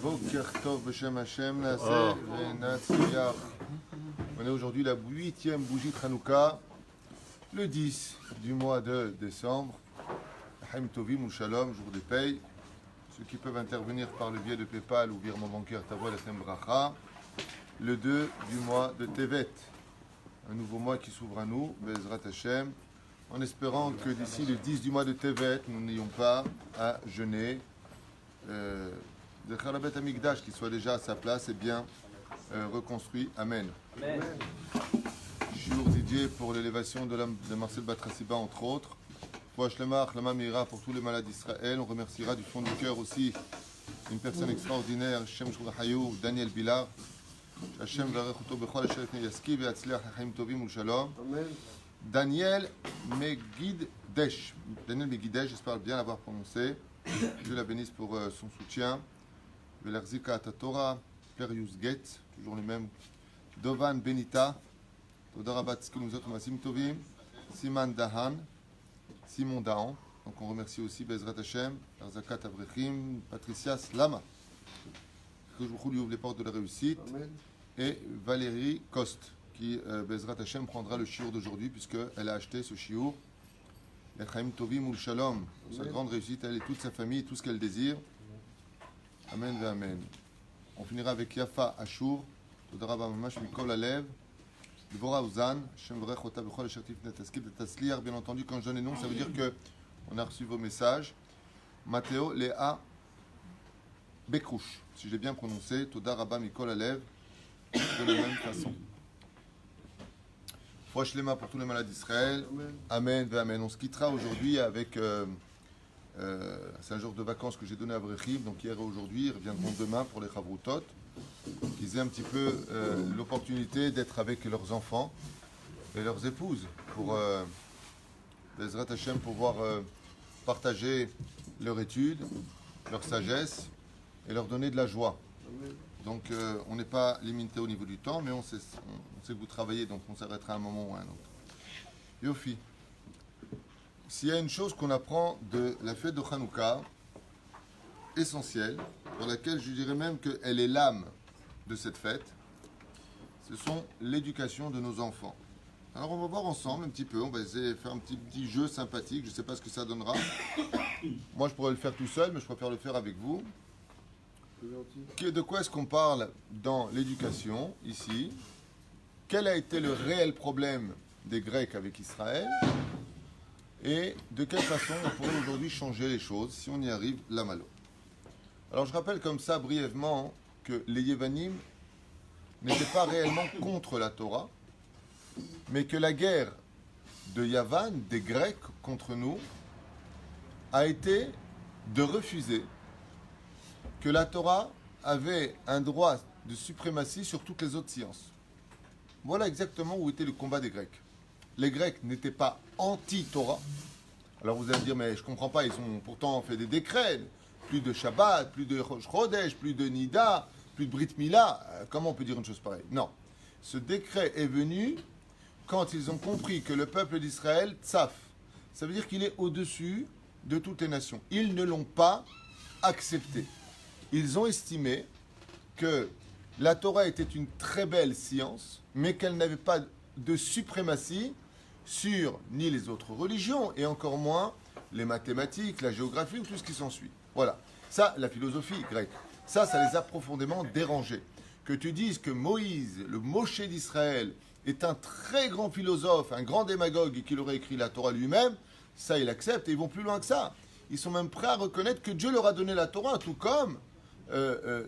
Boker Tov B'Shem Hashem Naaseh V'Natzliach. On est aujourd'hui la 8e bougie de Hanouka, le 10 du mois de décembre. Chaim Tovim ou Shalom, jour des payes. Ceux qui peuvent intervenir par le biais de PayPal ou virement bancaire Tavo Lechem Bracha. Le 2 du mois de Tevet. Un nouveau mois qui s'ouvre à nous, Bezrat Hashem, en espérant que d'ici le 10 du mois de Tevet, nous n'ayons pas à jeûner de Kharabet Amigdash qui soit déjà à sa place et bien reconstruit. Amen. Amen. Jour dédié pour l'élévation de Marcel Batrassiba, entre autres. Lama Meira pour tous les malades d'Israël. On remerciera du fond du cœur aussi une personne extraordinaire, Shem Shurahayou, Daniel Bilar. Hashem Varechuto Bechol Asher Yaski Ve'atzliach Chaim Tovim Shalom. Daniel Megidesh. Daniel Megidesh, j'espère bien l'avoir prononcé. Dieu la bénisse pour son soutien. Velerzika Tatora, Perius Get, toujours le même. Dovan Benita, Todarabat Skilumzot Masim Tovim, Siman Dahan, Simon Dahan. Donc on remercie aussi Bezrat Hashem, Arzakat Avrechim, Patricia Slama. Que je vous lui ouvre les portes de la réussite. Amen. Et Valérie Coste, qui, Bezrat Hashem, prendra le shiur d'aujourd'hui, puisqu'elle a acheté ce shiur. Chaim Tovim ou Shalom, sa grande réussite, elle et toute sa famille, tout ce qu'elle désire. Amen ve Amen. On finira avec Yafa Ashur, Todarabah Mamash Mikol Alev, Dvorah Uzan, Shem Vrech Ota Bechol Ashertif Netaskid Tasliar. Bien entendu, quand je donne les noms, ça veut dire qu'on a reçu vos messages. Mathéo Léa Bekrouche, si j'ai bien prononcé, Todarabah Mikol Alev, de la même façon. Proche les mains pour tous les malades d'Israël. Amen, amen. On se quittera aujourd'hui avec. C'est un jour de vacances que j'ai donné à Vrechim, donc hier et aujourd'hui. Ils reviendront demain pour les Chavrutot. Qu'ils aient un petit peu l'opportunité d'être avec leurs enfants et leurs épouses pour Bezrat Hashem, pouvoir partager leur étude, leur sagesse et leur donner de la joie. Donc on n'est pas limité au niveau du temps, mais on sait que vous travaillez, donc on s'arrêtera à un moment ou à un autre. Yofi, s'il y a une chose qu'on apprend de la fête de Hanouka, essentielle, pour laquelle je dirais même qu'elle est l'âme de cette fête, ce sont l'éducation de nos enfants. Alors on va voir ensemble un petit peu, on va essayer de faire un petit jeu sympathique, je ne sais pas ce que ça donnera. Moi je pourrais le faire tout seul, mais je préfère le faire avec vous. De quoi est-ce qu'on parle dans l'éducation, ici? Quel a été le réel problème des Grecs avec Israël? Et de quelle façon on pourrait aujourd'hui changer les choses, si on y arrive, la malo. Alors je rappelle comme ça brièvement que les Yevanim n'étaient pas réellement contre la Torah, mais que la guerre de Yavan, des Grecs contre nous, a été de refuser que la Torah avait un droit de suprématie sur toutes les autres sciences. Voilà exactement où était le combat des Grecs. Les Grecs n'étaient pas anti-Torah. Alors vous allez me dire, mais je ne comprends pas, ils ont pourtant fait des décrets, plus de Shabbat, plus de Rosh Chodesh, plus de Nida, plus de Brit Mila. Comment on peut dire une chose pareille? Non. Ce décret est venu quand ils ont compris que le peuple d'Israël, tsaf, ça veut dire qu'il est au-dessus de toutes les nations. Ils ne l'ont pas accepté. Ils ont estimé que la Torah était une très belle science, mais qu'elle n'avait pas de suprématie sur ni les autres religions, et encore moins les mathématiques, la géographie ou tout ce qui s'ensuit. Voilà. Ça, la philosophie grecque. Ça les a profondément dérangés. Que tu dises que Moïse, le Moshe d'Israël, est un très grand philosophe, un grand démagogue, et qu'il aurait écrit la Torah lui-même, ça, il accepte, et ils vont plus loin que ça. Ils sont même prêts à reconnaître que Dieu leur a donné la Torah, tout comme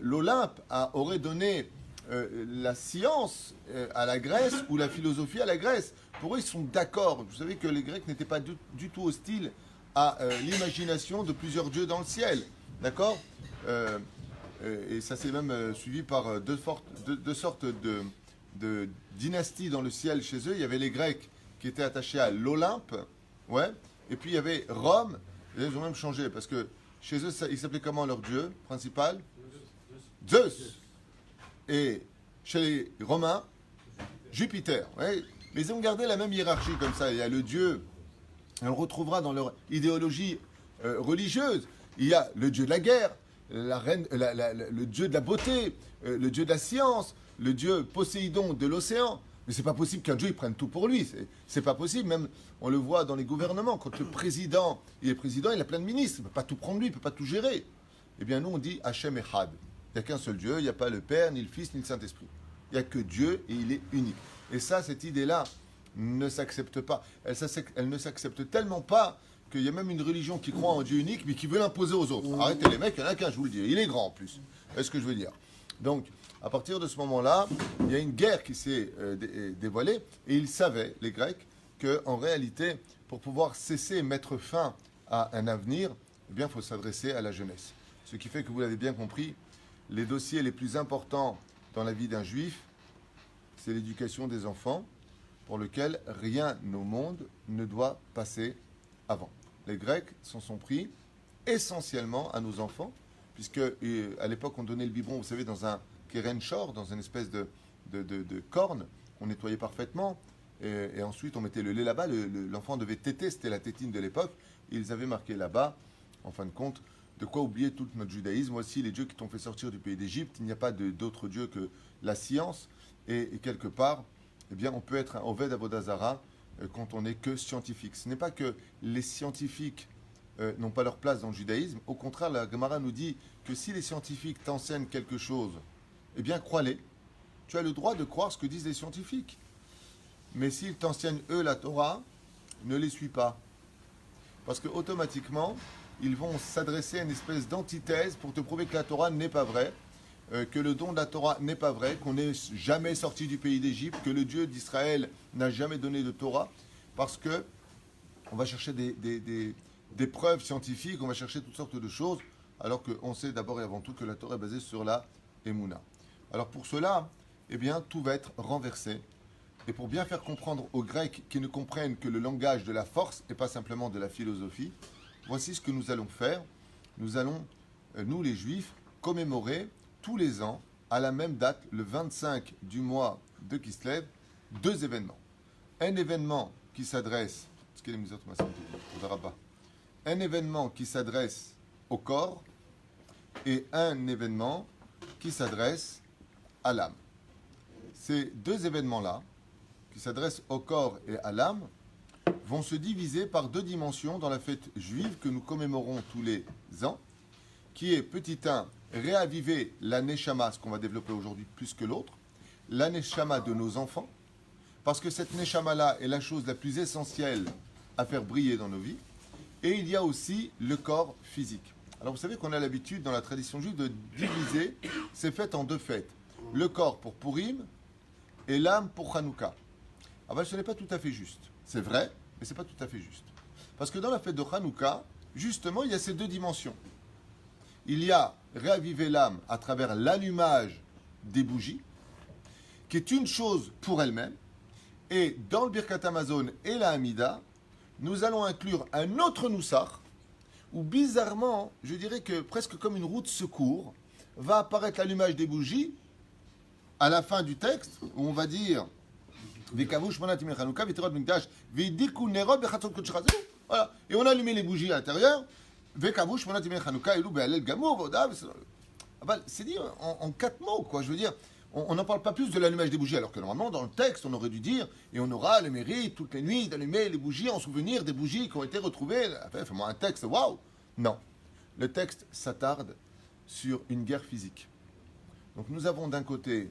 l'Olympe aurait donné la science à la Grèce ou la philosophie à la Grèce. Pour eux, ils sont d'accord. Vous savez que les Grecs n'étaient pas du tout hostiles à l'imagination de plusieurs dieux dans le ciel. D'accord et ça s'est même suivi par deux sortes de dynasties dans le ciel chez eux. Il y avait les Grecs qui étaient attachés à l'Olympe, ouais, et puis il y avait Rome. Et ils ont même changé parce que chez eux, ils s'appelaient comment leur dieu principal? Zeus. Et chez les Romains, Jupiter. Ouais. Mais ils ont gardé la même hiérarchie comme ça. Il y a le dieu, on le retrouvera dans leur idéologie religieuse, Il y a le dieu de la guerre, le dieu de la beauté, le dieu de la science, le dieu Poséidon de l'océan. Mais c'est pas possible qu'un dieu il prenne tout pour lui. C'est pas possible. Même on le voit dans les gouvernements. Quand le président il est président, il a plein de ministres. Il ne peut pas tout prendre lui, il ne peut pas tout gérer. Eh bien nous on dit Hachem Echad. Il n'y a qu'un seul Dieu. Il n'y a pas le Père, ni le Fils, ni le Saint-Esprit. Il n'y a que Dieu et il est unique. Et ça, cette idée-là ne s'accepte pas. Elle ne s'accepte tellement pas qu'il y a même une religion qui croit en Dieu unique, mais qui veut l'imposer aux autres. Arrêtez les mecs, il n'y en a qu'un, je vous le dis. Il est grand en plus. C'est ce que je veux dire. Donc, à partir de ce moment-là, il y a une guerre qui s'est dévoilée, et ils savaient, les Grecs, qu'en réalité, pour pouvoir cesser et mettre fin à un avenir, eh bien, il faut s'adresser à la jeunesse. Ce qui fait que vous l'avez bien compris, les dossiers les plus importants dans la vie d'un juif, c'est l'éducation des enfants, pour lequel rien au monde ne doit passer avant. Les Grecs s'en sont pris essentiellement à nos enfants, puisque à l'époque on donnait le biberon, vous savez, dans un keren shor, dans une espèce de corne, on nettoyait parfaitement, et ensuite on mettait le lait là-bas, l'enfant devait téter, c'était la tétine de l'époque, et ils avaient marqué là-bas, en fin de compte, de quoi oublier tout notre judaïsme. Voici les dieux qui t'ont fait sortir du pays d'Égypte, il n'y a pas d'autre dieu que la science, et quelque part, eh bien, on peut être un Oved Avodazara quand on n'est que scientifique. Ce n'est pas que les scientifiques n'ont pas leur place dans le judaïsme. Au contraire, la Gemara nous dit que si les scientifiques t'enseignent quelque chose, eh bien, crois-les. Tu as le droit de croire ce que disent les scientifiques. Mais s'ils t'enseignent, eux, la Torah, ne les suis pas. Parce que automatiquement, ils vont s'adresser à une espèce d'antithèse pour te prouver que la Torah n'est pas vraie, que le don de la Torah n'est pas vrai, qu'on n'est jamais sorti du pays d'Égypte, que le Dieu d'Israël n'a jamais donné de Torah, parce que on va chercher des preuves scientifiques, on va chercher toutes sortes de choses, alors qu'on sait d'abord et avant tout que la Torah est basée sur la Emouna. Alors pour cela, eh bien, tout va être renversé. Et pour bien faire comprendre aux Grecs qui ne comprennent que le langage de la force et pas simplement de la philosophie, voici ce que nous allons faire. Nous allons, nous les Juifs, commémorer tous les ans, à la même date, le 25 du mois de Kislev, deux événements. Un événement qui s'adresse, un événement qui s'adresse au corps et un événement qui s'adresse à l'âme. Ces deux événements-là, qui s'adressent au corps et à l'âme, vont se diviser par deux dimensions dans la fête juive que nous commémorons tous les ans, qui est, petit 1, réaviver la neshama, ce qu'on va développer aujourd'hui plus que l'autre, la neshama de nos enfants, parce que cette neshama-là est la chose la plus essentielle à faire briller dans nos vies, et il y a aussi le corps physique. Alors vous savez qu'on a l'habitude dans la tradition juive de diviser ces fêtes en deux fêtes, le corps pour Purim et l'âme pour Hanouka. Ah ben, ce n'est pas tout à fait juste. C'est vrai, mais ce n'est pas tout à fait juste. Parce que dans la fête de Hanouka, justement, il y a ces deux dimensions. Il y a réaviver l'âme à travers l'allumage des bougies, qui est une chose pour elle-même. Et dans le Birkat Hamazon et la Hamida, nous allons inclure un autre Noussar, où bizarrement, je dirais que presque comme une roue de secours, va apparaître l'allumage des bougies à la fin du texte, où on va dire voilà. Et on a allumé les bougies à l'intérieur. C'est dit en quatre mots, quoi. Je veux dire, on n'en parle pas plus de l'allumage des bougies, alors que normalement, dans le texte, on aurait dû dire, et on aura le mérite toutes les nuits d'allumer les bougies en souvenir des bougies qui ont été retrouvées. Enfin, fais-moi un texte, waouh! Non. Le texte s'attarde sur une guerre physique. Donc nous avons d'un côté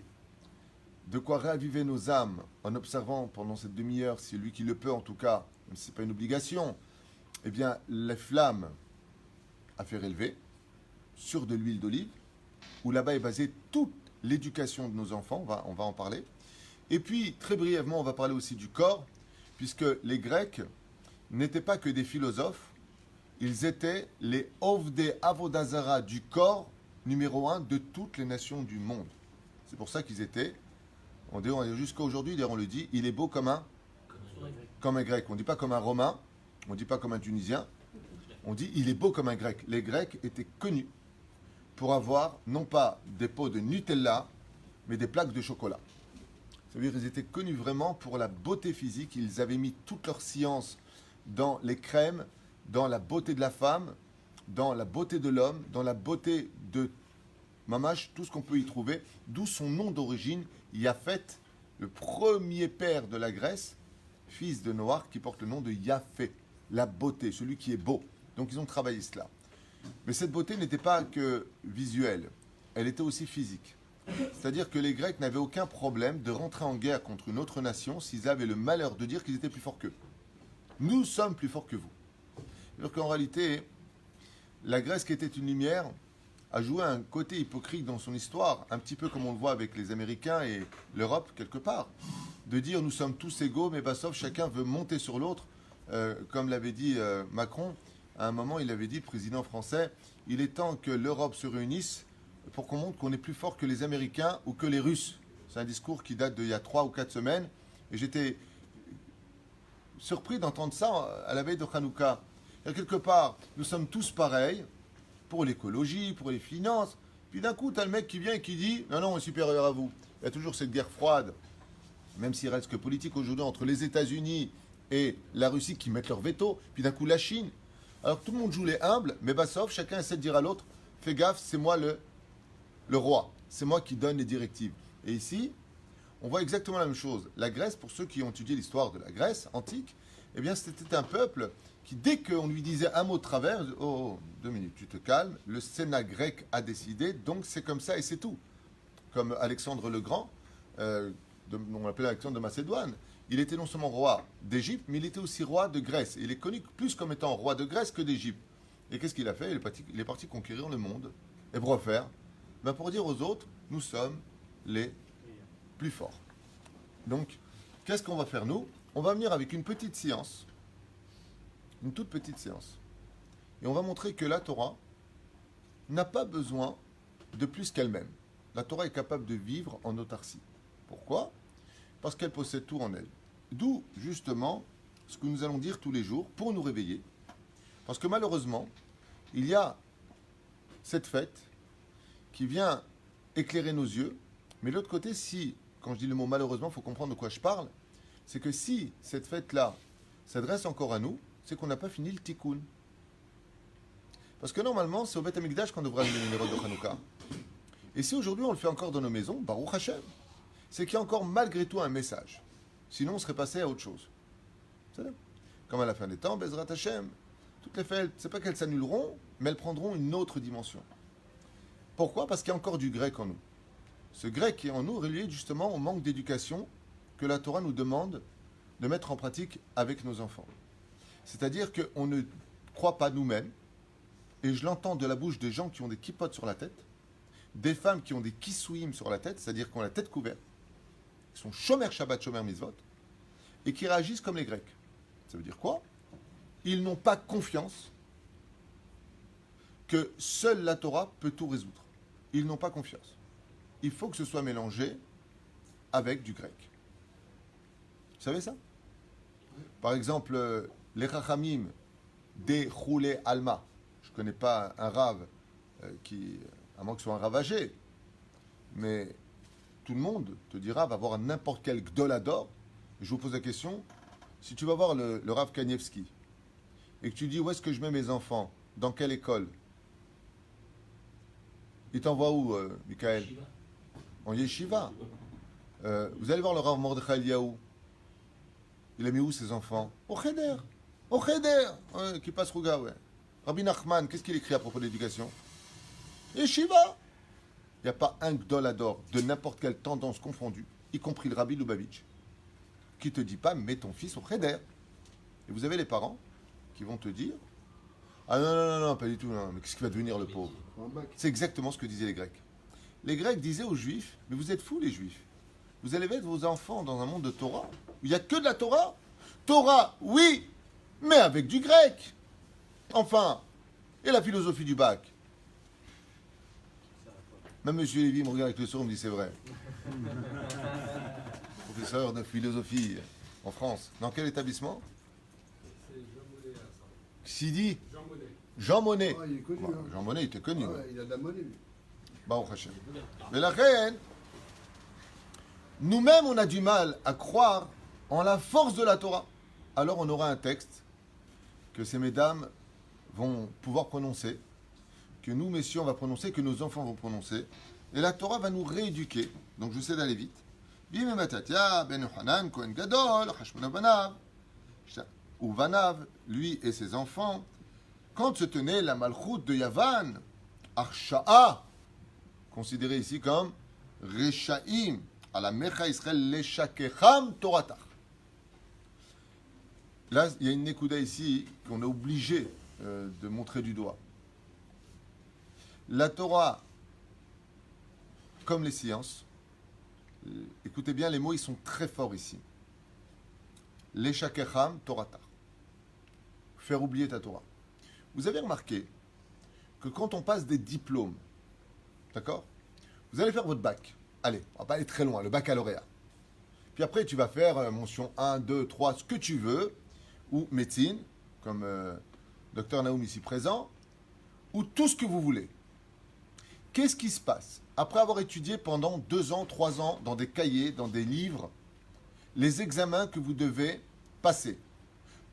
de quoi réaviver nos âmes en observant pendant cette demi-heure, si lui qui le peut en tout cas, même si ce n'est pas une obligation, eh bien les flammes à faire élever sur de l'huile d'olive, où là-bas est basée toute l'éducation de nos enfants, on va en parler. Et puis, très brièvement, on va parler aussi du corps, puisque les Grecs n'étaient pas que des philosophes, ils étaient les Ovdei Avodazara du corps numéro 1 de toutes les nations du monde. C'est pour ça qu'ils étaient, jusqu'à aujourd'hui, on le dit, il est beau comme un Grec. On ne dit pas comme un Romain, on ne dit pas comme un Tunisien, on dit il est beau comme un Grec. Les Grecs étaient connus pour avoir non pas des pots de Nutella, mais des plaques de chocolat. C'est-à-dire qu'ils étaient connus vraiment pour la beauté physique. Ils avaient mis toute leur science dans les crèmes, dans la beauté de la femme, dans la beauté de l'homme, dans la beauté de Mamash, tout ce qu'on peut y trouver, d'où son nom d'origine, Yafet, le premier père de la Grèce, fils de Noach, qui porte le nom de Yafet, la beauté, celui qui est beau. Donc ils ont travaillé cela. Mais cette beauté n'était pas que visuelle, elle était aussi physique. C'est-à-dire que les Grecs n'avaient aucun problème de rentrer en guerre contre une autre nation s'ils avaient le malheur de dire qu'ils étaient plus forts qu'eux. Nous sommes plus forts que vous. C'est-à-dire qu'en réalité, la Grèce qui était une lumière a joué un côté hypocrite dans son histoire, un petit peu comme on le voit avec les Américains et l'Europe quelque part, de dire nous sommes tous égaux, mais sauf chacun veut monter sur l'autre, comme l'avait dit Macron. À un moment, il avait dit, le président français, il est temps que l'Europe se réunisse pour qu'on montre qu'on est plus fort que les Américains ou que les Russes. C'est un discours qui date d'il y a 3 ou 4 semaines, et j'étais surpris d'entendre ça à la veille de Hanouka. Et quelque part, nous sommes tous pareils, pour l'écologie, pour les finances. Puis d'un coup, tu as le mec qui vient et qui dit « Non, non, on est supérieur à vous ». Il y a toujours cette guerre froide, même s'il reste que politique aujourd'hui, entre les États-Unis et la Russie qui mettent leur veto. Puis d'un coup, la Chine. Alors tout le monde joue les humbles, mais sauf chacun essaie de dire à l'autre « Fais gaffe, c'est moi le roi. C'est moi qui donne les directives ». Et ici, on voit exactement la même chose. La Grèce, pour ceux qui ont étudié l'histoire de la Grèce antique, eh bien, c'était un peuple qui, dès qu'on lui disait un mot de travers, « Oh, 2 minutes, tu te calmes, le Sénat grec a décidé, donc c'est comme ça et c'est tout ». Comme Alexandre le Grand, on l'appelait Alexandre de Macédoine. Il était non seulement roi d'Égypte, mais il était aussi roi de Grèce. Et il est connu plus comme étant roi de Grèce que d'Égypte. Et qu'est-ce qu'il a fait ? Il est parti conquérir le monde. Et pour faire pour dire aux autres, nous sommes les plus forts. Donc, qu'est-ce qu'on va faire nous ? On va venir avec une petite séance, une toute petite séance. Et on va montrer que la Torah n'a pas besoin de plus qu'elle-même. La Torah est capable de vivre en autarcie. Pourquoi ? Parce qu'elle possède tout en elle. D'où, justement, ce que nous allons dire tous les jours pour nous réveiller. Parce que malheureusement, il y a cette fête qui vient éclairer nos yeux. Mais de l'autre côté, quand je dis le mot malheureusement, il faut comprendre de quoi je parle. C'est que si cette fête-là s'adresse encore à nous, c'est qu'on n'a pas fini le tikkun. Parce que normalement, c'est au Beth Amikdash qu'on devrait amener les numéros de Hanouka. Et si aujourd'hui on le fait encore dans nos maisons, Baruch Hashem, c'est qu'il y a encore malgré tout un message. Sinon, on serait passé à autre chose. C'est là. Comme à la fin des temps, Bezrat Hashem, toutes les fêtes, c'est pas qu'elles s'annuleront, mais elles prendront une autre dimension. Pourquoi ? Parce qu'il y a encore du grec en nous. Ce grec qui est en nous est relié justement au manque d'éducation que la Torah nous demande de mettre en pratique avec nos enfants. C'est-à-dire qu'on ne croit pas nous-mêmes, et je l'entends de la bouche des gens qui ont des kippotes sur la tête, des femmes qui ont des kissouim sur la tête, c'est-à-dire qui ont la tête couverte, qui sont shomer Shabbat, shomer mitzvot, et qui réagissent comme les Grecs. Ça veut dire quoi ? Ils n'ont pas confiance que seule la Torah peut tout résoudre. Ils n'ont pas confiance. Il faut que ce soit mélangé avec du grec. Vous savez ça ? Par exemple, les Chachamim des Choulé Alma. Je ne connais pas un rave à moins que ce soit un ravagé, mais tout le monde te dira, va voir n'importe quel Gdolador. Je vous pose la question, si tu vas voir le Rav Kanievski, et que tu dis, où est-ce que je mets mes enfants ? Dans quelle école ? Il t'envoie où, Michael ? Yeshiva. En yeshiva. Vous allez voir le Rav Mordechai Eliaou. Il a mis où ses enfants ? Au Cheder. Au Cheder. Qui passe Rouga, ouais. Rabbi Nachman, qu'est-ce qu'il écrit à propos de l'éducation ? Yeshiva. Il n'y a pas un Gdolador de n'importe quelle tendance confondue, y compris le Rabbi Lubavitch, qui te dit pas, mets ton fils au Cheder. Et vous avez les parents qui vont te dire, ah non, pas du tout, non, mais qu'est-ce qui va devenir le pauvre ? C'est exactement ce que disaient les Grecs. Les Grecs disaient aux Juifs, mais vous êtes fous les Juifs. Vous allez mettre vos enfants dans un monde de Torah, où il n'y a que de la Torah. Torah, oui, mais avec du grec. Enfin, et la philosophie du bac. Même M. Lévy me regarde avec le sourire, me dit c'est vrai. Professeur de philosophie en France. Dans quel établissement ? C'est Jean Monnet à ça. Sidi Jean Monnet. Jean Monnet. Ah, il est connu. Bon, Jean Monnet, il était connu. Ah Ouais. ouais, il a de la monnaie, lui. Baruch Hashem. Mais la reine, nous-mêmes, on a du mal à croire en la force de la Torah. Alors on aura un texte que ces mesdames vont pouvoir prononcer, que nous, messieurs, on va prononcer, que nos enfants vont prononcer. Et la Torah va nous rééduquer. Donc je sais d'aller vite. Bim Matatia, Ben Yohanan, Kohen Gadol, Hashmona Banav, ou Vanav, lui et ses enfants, quand se tenait la Malchut de Yavan, Arsha'a, considéré ici comme Reshaim, à la Mecha Israël, Leshakecham Toratach. Là, il y a une Nekuda ici qu'on est obligé de montrer du doigt. La Torah, comme les sciences, écoutez bien, les mots, ils sont très forts ici. Leshakecham Toratach. Faire oublier ta Torah. Vous avez remarqué que quand on passe des diplômes, d'accord? Vous allez faire votre bac. Allez, on va pas aller très loin, le baccalauréat. Puis après, tu vas faire mention 1, 2, 3, ce que tu veux, ou médecine, comme Dr Naoum ici présent, ou tout ce que vous voulez. Qu'est-ce qui se passe? Après avoir étudié pendant 2 ans, 3 ans, dans des cahiers, dans des livres, les examens que vous devez passer.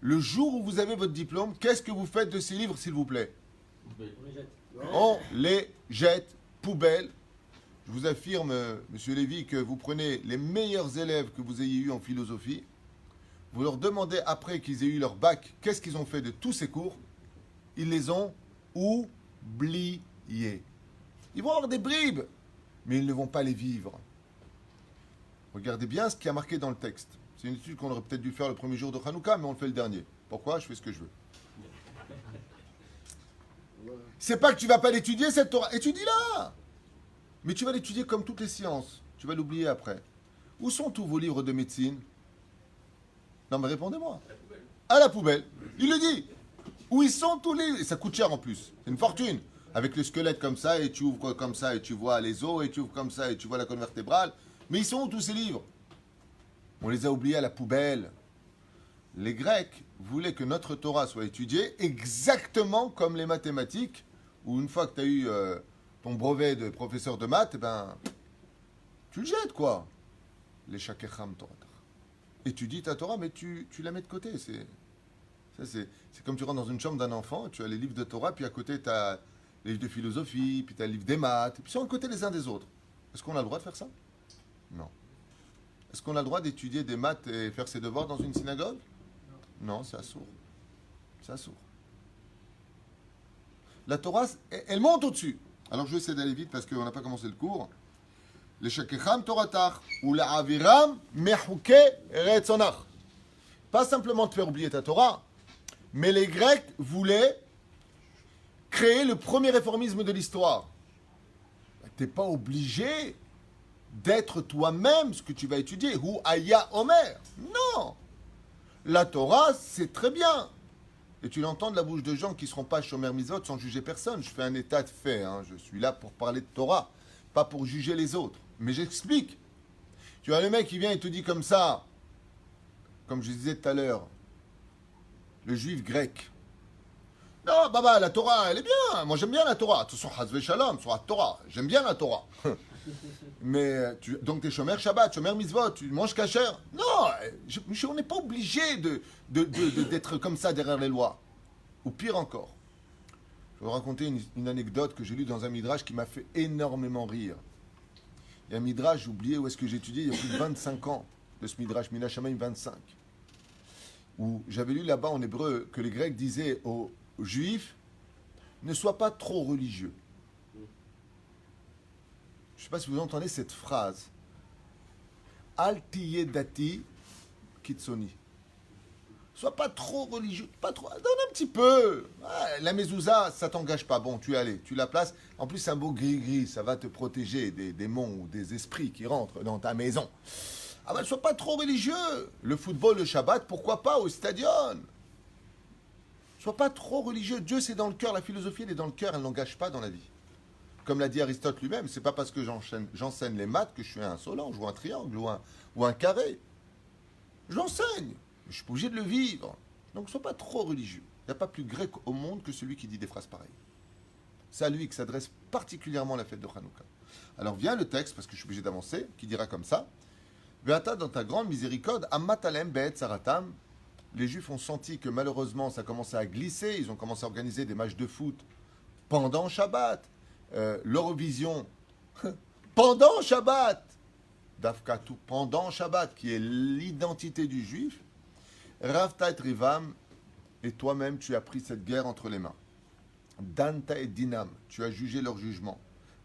Le jour où vous avez votre diplôme, qu'est-ce que vous faites de ces livres, s'il vous plaît? On les jette, poubelle. Je vous affirme, Monsieur Lévy, que vous prenez les meilleurs élèves que vous ayez eus en philosophie, vous leur demandez après qu'ils aient eu leur bac, qu'est-ce qu'ils ont fait de tous ces cours? Ils les ont oubliés. Ils vont avoir des bribes, mais ils ne vont pas les vivre. Regardez bien ce qui a marqué dans le texte. C'est une étude qu'on aurait peut-être dû faire le premier jour de Hanouka, mais on le fait le dernier. Pourquoi? Je fais ce que je veux. C'est pas que tu vas pas l'étudier, cette Torah. Étudie-la! Mais tu vas l'étudier comme toutes les sciences. Tu vas l'oublier après. Où sont tous vos livres de médecine? Non, mais répondez-moi. À la poubelle. Il le dit. Où ils sont tous les... Et ça coûte cher en plus. C'est une fortune. Avec le squelette comme ça, et tu ouvres comme ça, et tu vois les os, et tu ouvres comme ça, et tu vois la colonne vertébrale. Mais ils sont où tous ces livres? On les a oubliés à la poubelle. Les Grecs voulaient que notre Torah soit étudiée exactement comme les mathématiques, où une fois que tu as eu ton brevet de professeur de maths, eh ben, tu le jettes, quoi. Les Shakecham Torah. Étudie ta Torah, mais tu la mets de côté. C'est comme tu rentres dans une chambre d'un enfant, tu as les livres de Torah, puis à côté, tu as les livres de philosophie, puis tu as le livre des maths, puis ils sont à côté les uns des autres. Est-ce qu'on a le droit de faire ça? Non. Est-ce qu'on a le droit d'étudier des maths et faire ses devoirs dans une synagogue? Non, c'est assourd. C'est assourd. La Torah, elle monte au-dessus. Alors je vais essayer d'aller vite parce qu'on n'a pas commencé le cours. Les Shakecham Toratach ou la Aviram Mechuke Retzonach. Pas simplement te faire oublier ta Torah, mais les Grecs voulaient créer le premier réformisme de l'histoire. Tu n'es pas obligé d'être toi-même ce que tu vas étudier. Ou Aya Omer. Non. La Torah, c'est très bien. Et tu l'entends de la bouche de gens qui ne seront pas Shomer Mitzvot sans juger personne. Je fais un état de fait. Hein. Je suis là pour parler de Torah, pas pour juger les autres. Mais j'explique. Tu as le mec qui vient et te dit comme ça, comme je disais tout à l'heure, le juif grec. Non, Baba, la Torah, elle est bien. Moi, j'aime bien la Torah. Attention, Hazve Shalom, sur la Torah. J'aime bien la Torah. Mais donc, tu es Shomer Shabbat, Shomer Mitzvot, tu manges kasher. Non, on n'est pas obligé d'être comme ça derrière les lois. Ou pire encore. Je vais vous raconter une anecdote que j'ai lue dans un midrash qui m'a fait énormément rire. Il y a un midrash, j'ai oublié où est-ce que j'ai étudié, il y a plus de 25 ans, de ce midrash, Mina Shamayim 25, où j'avais lu là-bas en hébreu que les Grecs disaient aux Juifs, ne sois pas trop religieux. Je ne sais pas si vous entendez cette phrase. Al tiye dati kitsoni. Sois pas trop religieux, pas trop. Donne un petit peu. La mezouza, ça t'engage pas. Bon, tu es allé, tu la places. En plus, c'est un beau gris-gris, ça va te protéger des démons ou des esprits qui rentrent dans ta maison. Ah ben, sois pas trop religieux. Le football, le Shabbat, pourquoi pas au stadion? Sois pas trop religieux. Dieu, c'est dans le cœur. La philosophie, elle est dans le cœur, elle n'engage pas dans la vie. Comme l'a dit Aristote lui-même, c'est pas parce que j'enseigne les maths que je suis un solange ou un triangle ou un carré. Je l'enseigne. Je suis pas obligé de le vivre. Donc, sois pas trop religieux. Il n'y a pas plus grec au monde que celui qui dit des phrases pareilles. C'est à lui que s'adresse particulièrement la fête de Hanouka. Alors vient le texte, parce que je suis obligé d'avancer, qui dira comme ça. Ve'ata dans ta grande miséricorde, ammatalem be'et saratam, les Juifs ont senti que malheureusement ça commençait à glisser, ils ont commencé à organiser des matchs de foot pendant Shabbat, l'Eurovision pendant Shabbat, Dafkatou pendant Shabbat, qui est l'identité du Juif. Ravta et Rivam, et toi-même tu as pris cette guerre entre les mains. Danta et Dinam, tu as jugé leur jugement.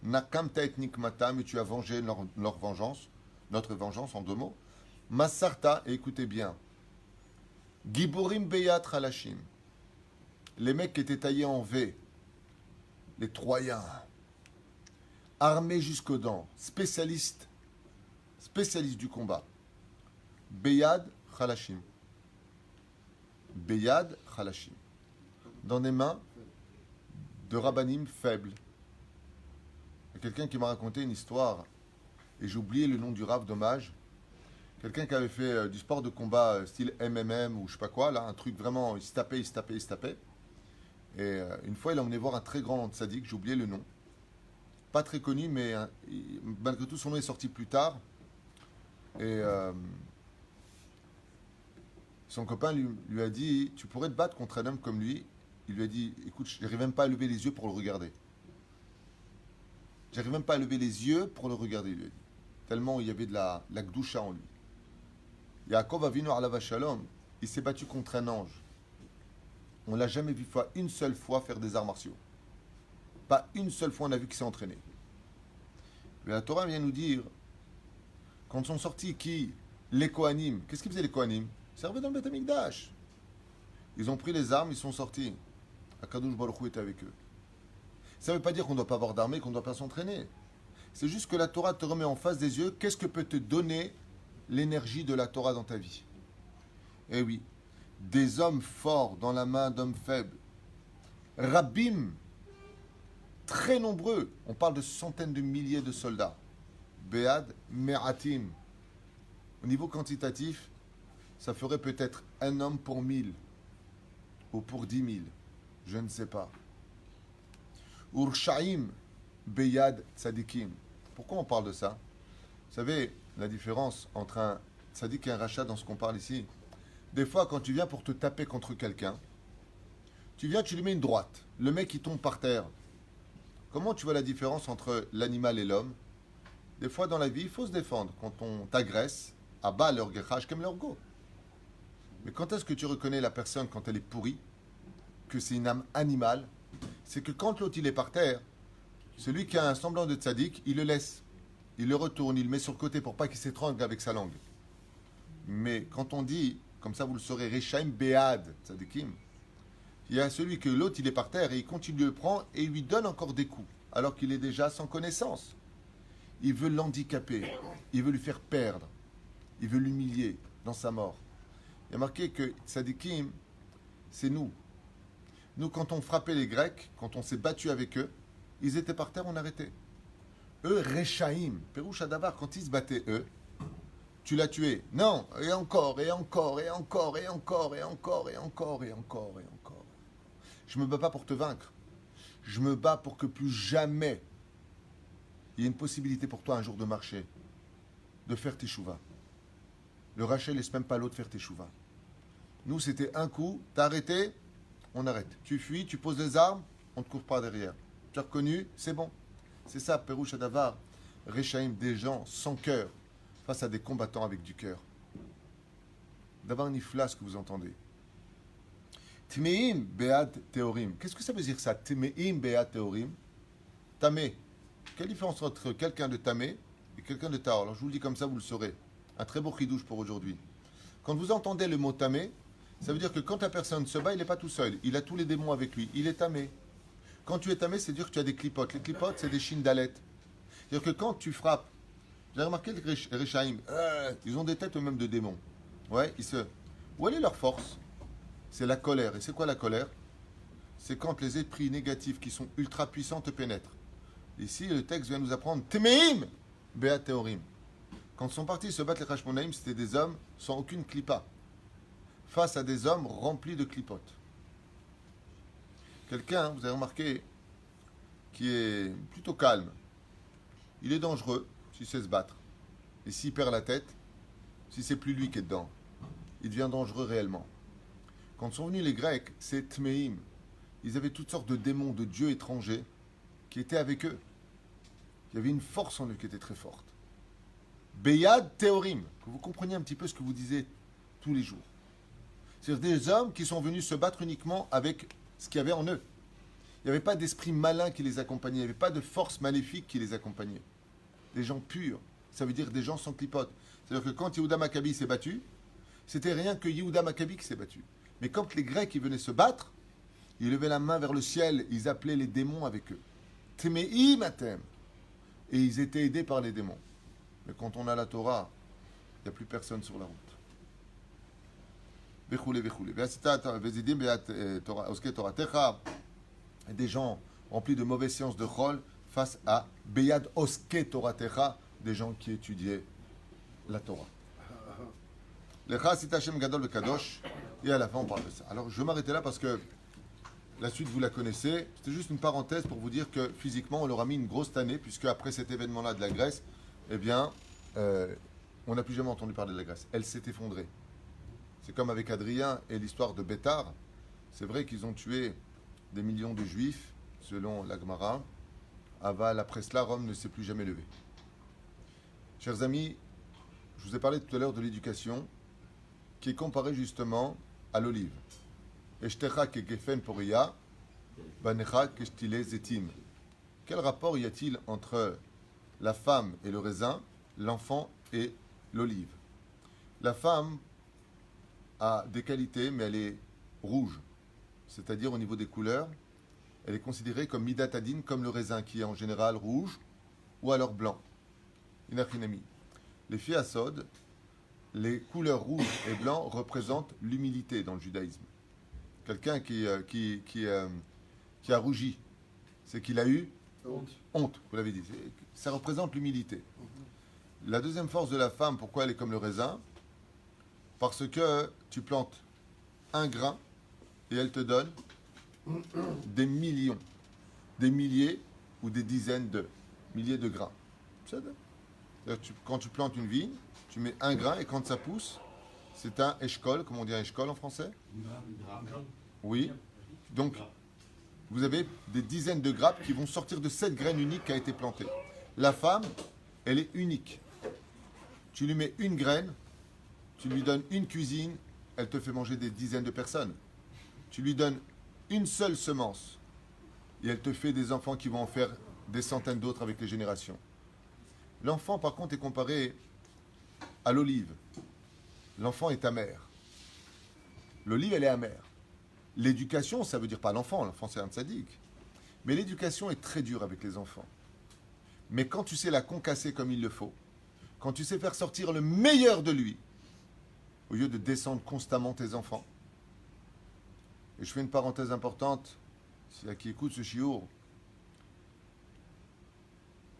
Nakamta et Nikmatam, et tu as vengé leur vengeance, notre vengeance en deux mots. Masarta, et écoutez bien, Giburim Beyat Halashim, les mecs qui étaient taillés en V, les Troyens, armés jusqu'aux dents, spécialistes du combat. Beyad Halashim. Beyad Halashim. Dans des mains de rabbanim faibles. Il y a quelqu'un qui m'a raconté une histoire, et j'ai oublié le nom du rav, dommage. Quelqu'un qui avait fait du sport de combat style MMM ou je sais pas quoi, là, un truc vraiment, il se tapait. Et une fois, il a emmené voir un très grand tzaddik, j'ai oublié le nom. Pas très connu, mais malgré tout, son nom est sorti plus tard. Et son copain lui a dit, tu pourrais te battre contre un homme comme lui. Il lui a dit, écoute, je n'arrive même pas à lever les yeux pour le regarder. J'arrive même pas à lever les yeux pour le regarder, il lui a dit. Tellement il y avait de la gdoucha en lui. Yaakov Avinu alav shalom, il s'est battu contre un ange. On l'a jamais vu une seule fois faire des arts martiaux. Pas une seule fois on a vu qu'il s'est entraîné. Mais la Torah vient nous dire, quand sont sortis qui? Les Kohanim. Qu'est-ce qu'ils faisaient les Kohanim? Ils servaient dans le Beth Amikdash. Ils ont pris les armes, ils sont sortis. Akadosh Baruch Hu était avec eux. Ça ne veut pas dire qu'on ne doit pas avoir d'armée, qu'on ne doit pas s'entraîner. C'est juste que la Torah te remet en face des yeux. Qu'est-ce que peut te donner l'énergie de la Torah dans ta vie? Eh oui, des hommes forts dans la main d'hommes faibles. Rabbim, très nombreux. On parle de centaines de milliers de soldats. Be'ad Me'atim. Au niveau quantitatif, ça ferait peut-être un homme pour 1000 ou pour 10 000. Je ne sais pas. Urshaim Beyad Tzadikim. Pourquoi on parle de ça? Vous savez, la différence entre un tzadik et un rachat dans ce qu'on parle ici. Des fois, quand tu viens pour te taper contre quelqu'un, tu lui mets une droite. Le mec, il tombe par terre. Comment tu vois la différence entre l'animal et l'homme? Des fois, dans la vie, il faut se défendre. Quand on t'agresse, abat leur gerhach comme leur go. Mais quand est-ce que tu reconnais la personne quand elle est pourrie, que c'est une âme animale? C'est que quand l'autre il est par terre, celui qui a un semblant de tzaddik, il le laisse. Il le retourne, il le met sur le côté pour pas qu'il s'étrangle avec sa langue. Mais quand on dit, comme ça vous le saurez, Rechaim Bead Tzadikim, il y a celui que l'autre il est par terre et il continue de le prendre et il lui donne encore des coups, alors qu'il est déjà sans connaissance. Il veut l'handicaper, il veut lui faire perdre, il veut l'humilier dans sa mort. Il y a marqué que Tzadikim, c'est nous. Nous, quand on frappait les Grecs, quand on s'est battu avec eux, ils étaient par terre, on arrêtait. Eux, Rechaim, Pérouche Adavar, quand ils se battaient, eux, tu l'as tué. Non, et encore, et encore, et encore, et encore, et encore, et encore, et encore, et encore. Je ne me bats pas pour te vaincre. Je me bats pour que plus jamais il y ait une possibilité pour toi un jour de marcher, de faire tes chouvas. Le Rachel ne laisse même pas l'autre faire tes chouvas. Nous, c'était un coup, t'as arrêté, on arrête. Tu fuis, tu poses les armes, on ne te court pas derrière. Tu as reconnu, c'est bon. C'est ça, Pérouche Adavar, Rechaim, des gens sans cœur, face à des combattants avec du cœur. D'avoir nifla ce que vous entendez. Tmeim Beat Teorim. Qu'est-ce que ça veut dire ça? Tmeim Beat Teorim. Tamé. Quelle différence entre quelqu'un de Tamé et quelqu'un de Tahor? Alors je vous le dis comme ça, vous le saurez. Un très beau chidouche pour aujourd'hui. Quand vous entendez le mot Tamé, ça veut dire que quand la personne se bat, il n'est pas tout seul. Il a tous les démons avec lui. Il est Tamé. Quand tu es Tamé, c'est dire que tu as des clipotes. Les clipotes, c'est des chines d'alette. C'est-à-dire que quand tu frappes, vous avez remarqué les Rechaim, ils ont des têtes eux-mêmes de démons. Ouais, Où est leur force? C'est la colère. Et c'est quoi la colère? C'est quand les esprits négatifs qui sont ultra puissants te pénètrent. Ici, le texte vient nous apprendre Temeim Beat Teorim. Quand ils sont partis se battre les Hashmonaïm, c'était des hommes sans aucune clipa, face à des hommes remplis de clipotes. Quelqu'un, vous avez remarqué, qui est plutôt calme, il est dangereux s'il sait se battre. Et s'il perd la tête, si c'est plus lui qui est dedans, il devient dangereux réellement. Quand sont venus les Grecs, c'est Tmeim. Ils avaient toutes sortes de démons, de dieux étrangers qui étaient avec eux. Il y avait une force en eux qui était très forte. Beyad Théorim, que vous compreniez un petit peu ce que vous disiez tous les jours. C'est-à-dire des hommes qui sont venus se battre uniquement avec ce qu'il y avait en eux. Il n'y avait pas d'esprit malin qui les accompagnait, il n'y avait pas de force maléfique qui les accompagnait. Des gens purs, ça veut dire des gens sans clipote. C'est-à-dire que quand Yehuda Maccabi s'est battu, c'était rien que Yehuda Maccabi qui s'est battu. Mais quand les Grecs ils venaient se battre, ils levaient la main vers le ciel, ils appelaient les démons avec eux. Tmei matem. Et ils étaient aidés par les démons. Mais quand on a la Torah, il n'y a plus personne sur la route. Des gens remplis de mauvaises sciences de Chol face à Beyad Oske Toratecha, des gens qui étudiaient la Torah. Lecha sit Hashem Gadol Vekadosh, et à la fin on parle de ça. Alors je vais m'arrêter là parce que la suite vous la connaissez. C'était juste une parenthèse pour vous dire que physiquement on leur a mis une grosse tannée, puisque après cet événement-là de la Grèce, eh bien, on n'a plus jamais entendu parler de la Grèce. Elle s'est effondrée. C'est comme avec Adrien et l'histoire de Bétar. C'est vrai qu'ils ont tué des millions de juifs, selon la Gemara. Aval, après cela, Rome ne s'est plus jamais levée. Chers amis, je vous ai parlé tout à l'heure de l'éducation, qui est comparée justement à l'olive. Eshtecha kegefen poria, banecha keshtile zetim. Quel rapport y a-t-il entre la femme et le raisin, l'enfant et l'olive? La femme a des qualités, mais elle est rouge. C'est-à-dire au niveau des couleurs, elle est considérée comme midatadine, comme le raisin qui est en général rouge ou alors blanc. Inachinami. Les filles à Sod, les couleurs rouge et blanc représentent l'humilité dans le judaïsme. Quelqu'un qui a rougi, c'est qu'il a eu honte, vous l'avez dit. Ça représente l'humilité. La deuxième force de la femme, pourquoi elle est comme le raisin? Parce que tu plantes un grain et elle te donne des millions, des milliers ou des dizaines de milliers de grains. Quand tu plantes une vigne, tu mets un grain et quand ça pousse, c'est un eshkol, comment on dit un eshkol en français? Oui. Donc, vous avez des dizaines de grappes qui vont sortir de cette graine unique qui a été plantée. La femme, elle est unique. Tu lui mets une graine, tu lui donnes une cuisine, elle te fait manger des dizaines de personnes. Tu lui donnes une seule semence et elle te fait des enfants qui vont en faire des centaines d'autres avec les générations. L'enfant, par contre, est comparé à l'olive. L'enfant est amer. L'olive, elle est amère. L'éducation, ça veut dire pas l'enfant. L'enfant, c'est un tzaddik. Mais l'éducation est très dure avec les enfants. Mais quand tu sais la concasser comme il le faut, quand tu sais faire sortir le meilleur de lui, au lieu de descendre constamment tes enfants. Et je fais une parenthèse importante, s'il y a qui écoute ce shiur.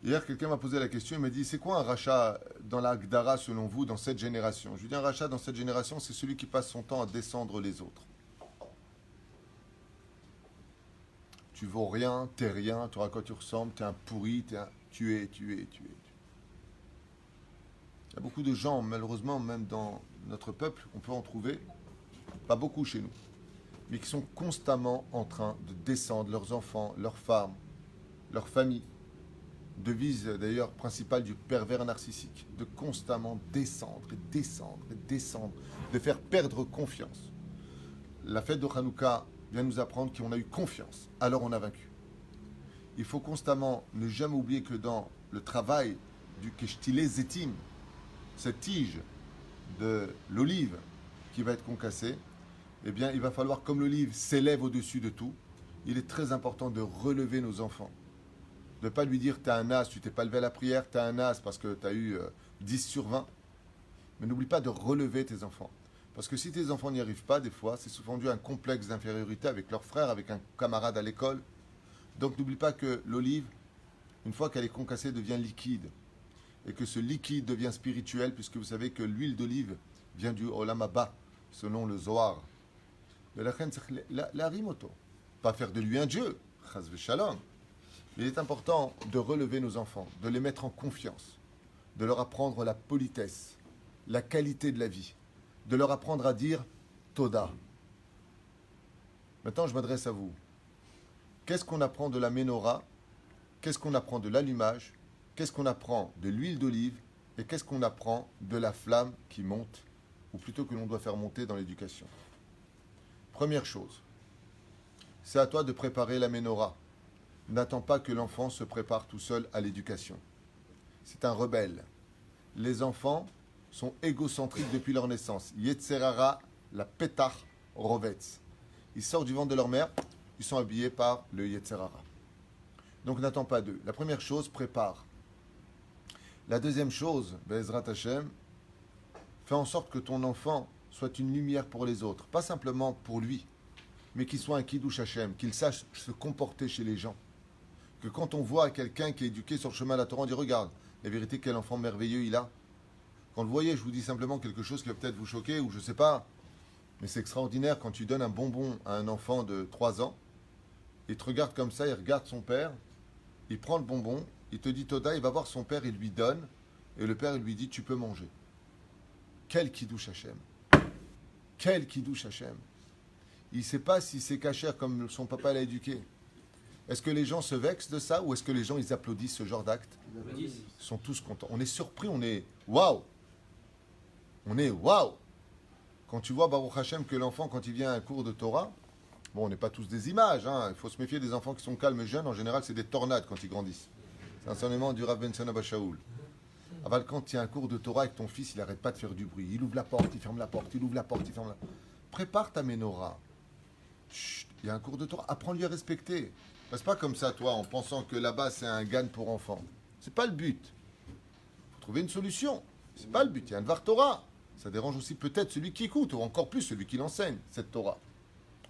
Hier, quelqu'un m'a posé la question, il m'a dit, c'est quoi un rachat dans la Gdara selon vous, dans cette génération? Je lui dis, un rachat dans cette génération, c'est celui qui passe son temps à descendre les autres. Tu vaux rien, t'es rien, tu auras quoi tu ressembles, t'es un pourri, tu es. Il y a beaucoup de gens, malheureusement, même dans notre peuple, on peut en trouver, pas beaucoup chez nous, mais qui sont constamment en train de descendre leurs enfants, leurs femmes, leurs familles. Devise d'ailleurs principale du pervers narcissique, de constamment descendre, de faire perdre confiance. La fête de Hanouka vient nous apprendre qu'on a eu confiance, alors on a vaincu. Il faut constamment ne jamais oublier que dans le travail du Keshtile Zetim, cette tige de l'olive qui va être concassée, eh bien il va falloir, comme l'olive s'élève au-dessus de tout, il est très important de relever nos enfants. De ne pas lui dire t'as un as, tu t'es pas levé à la prière, t'as un as parce que t'as eu 10 sur 20. Mais n'oublie pas de relever tes enfants. Parce que si tes enfants n'y arrivent pas, des fois, c'est souvent dû à un complexe d'infériorité avec leur frère, avec un camarade à l'école. Donc n'oublie pas que l'olive, une fois qu'elle est concassée, devient liquide. Et que ce liquide devient spirituel, puisque vous savez que l'huile d'olive vient du Olam Haba, selon le Zohar. Mais la rimoto. Pas faire de lui un dieu. Chas v'shalom. Il est important de relever nos enfants, de les mettre en confiance, de leur apprendre la politesse, la qualité de la vie, de leur apprendre à dire Toda. Maintenant, je m'adresse à vous. Qu'est-ce qu'on apprend de la menorah? Qu'est-ce qu'on apprend de l'allumage? Qu'est-ce qu'on apprend de l'huile d'olive? Et qu'est-ce qu'on apprend de la flamme qui monte, ou plutôt que l'on doit faire monter dans l'éducation? Première chose, c'est à toi de préparer la menorah. N'attends pas que l'enfant se prépare tout seul à l'éducation. C'est un rebelle. Les enfants sont égocentriques depuis leur naissance. Yetzerara, la petach rovetz. Ils sortent du ventre de leur mère, ils sont habillés par le Yetzerara. Donc n'attends pas d'eux. La première chose, prépare. La deuxième chose, Be'ezrat Hashem, fais en sorte que ton enfant soit une lumière pour les autres. Pas simplement pour lui, mais qu'il soit un Kiddush Hashem, qu'il sache se comporter chez les gens. Que quand on voit quelqu'un qui est éduqué sur le chemin de la Torah, on dit regarde, la vérité, quel enfant merveilleux il a. Quand vous le voyez, je vous dis simplement quelque chose qui va peut-être vous choquer, ou je ne sais pas, mais c'est extraordinaire quand tu donnes un bonbon à un enfant de 3 ans, il te regarde comme ça, il regarde son père, il prend le bonbon, il te dit Toda, il va voir son père, il lui donne, et le père il lui dit tu peux manger. Quel Kiddush Hashem. Quel Kiddush Hashem. Il ne sait pas si c'est cachère comme son papa l'a éduqué. Est-ce que les gens se vexent de ça ou est-ce que les gens ils applaudissent ce genre d'acte? Ils sont tous contents. On est surpris, on est waouh. On est waouh. Quand tu vois Baruch Hashem que l'enfant quand il vient à un cours de Torah, bon on n'est pas tous des images, hein. Il faut se méfier des enfants qui sont calmes et jeunes, en général c'est des tornades quand ils grandissent. C'est un enseignement du Rav Benson Abba Shaul. Aval, quand il y a un cours de Torah avec ton fils, il n'arrête pas de faire du bruit. Il ouvre la porte, il ferme la porte, il ouvre la porte, il ferme la porte. Prépare ta menorah. Chut, il y a un cours de Torah, apprends-lui à respecter. Passe pas comme ça, toi, en pensant que là-bas, c'est un gagne pour enfants. C'est pas le but. Il faut trouver une solution. C'est pas le but. Il y a un Dvar Torah. Ça dérange aussi peut-être celui qui écoute, ou encore plus celui qui l'enseigne, cette Torah.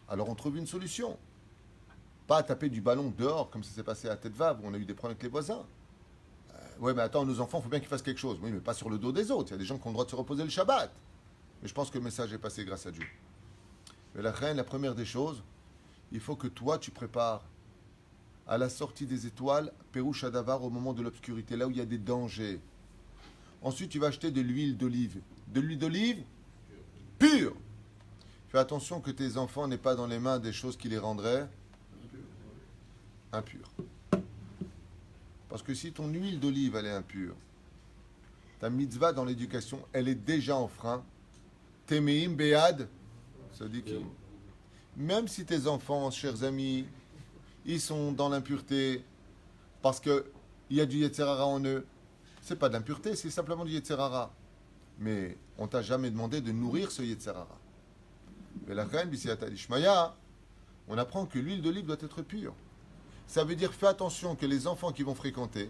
Alors on trouve une solution. Pas à taper du ballon dehors, comme ça s'est passé à Tête-Vav, où on a eu des problèmes avec les voisins. Ouais, mais attends, nos enfants, il faut bien qu'ils fassent quelque chose. Oui, mais pas sur le dos des autres. Il y a des gens qui ont le droit de se reposer le Shabbat. Mais je pense que le message est passé grâce à Dieu. Mais la reine, la première des choses, il faut que toi, tu prépares à la sortie des étoiles, Pérouche Adavar, au moment de l'obscurité, là où il y a des dangers. Ensuite, tu vas acheter de l'huile d'olive. De l'huile d'olive pure. Fais attention que tes enfants n'aient pas dans les mains des choses qui les rendraient impurs. Parce que si ton huile d'olive, elle est impure, ta mitzvah dans l'éducation, elle est déjà en frein. Temeim bead, ça dit qui? Même si tes enfants, chers amis, ils sont dans l'impureté, parce qu'il y a du Yetzerara en eux, c'est pas de l'impureté, c'est simplement du Yetzerara. Mais on t'a jamais demandé de nourrir ce Yetzerara. Mais la reine, Bisiata Dishmaya, on apprend que l'huile d'olive doit être pure. Ça veut dire, fais attention que les enfants qui vont fréquenter,